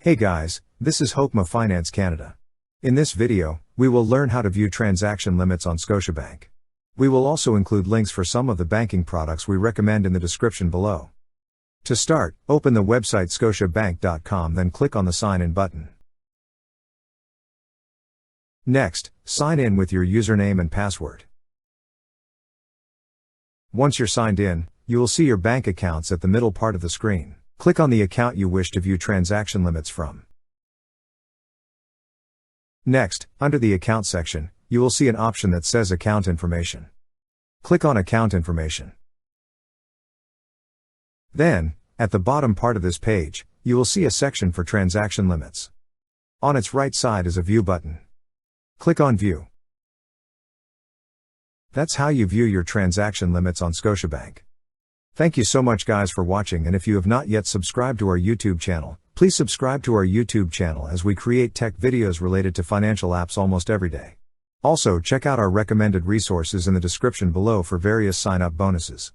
Hey guys, this is Hokma Finance Canada. In this video, we will learn how to view transaction limits on Scotiabank. We will also include links for some of the banking products we recommend in the description below. To start, open the website scotiabank.com, then click on the Sign In button. Next, sign in with your username and password. Once you're signed in, you will see your bank accounts at the middle part of the screen. Click on the account you wish to view transaction limits from. Next, under the Account section, you will see an option that says Account Information. Click on Account Information. Then, at the bottom part of this page, you will see a section for transaction limits. On its right side is a View button. Click on View. That's how you view your transaction limits on Scotiabank. Thank you so much guys for watching, and if you have not yet subscribed to our YouTube channel, please subscribe to our YouTube channel as we create tech videos related to financial apps almost every day. Also check out our recommended resources in the description below for various sign-up bonuses.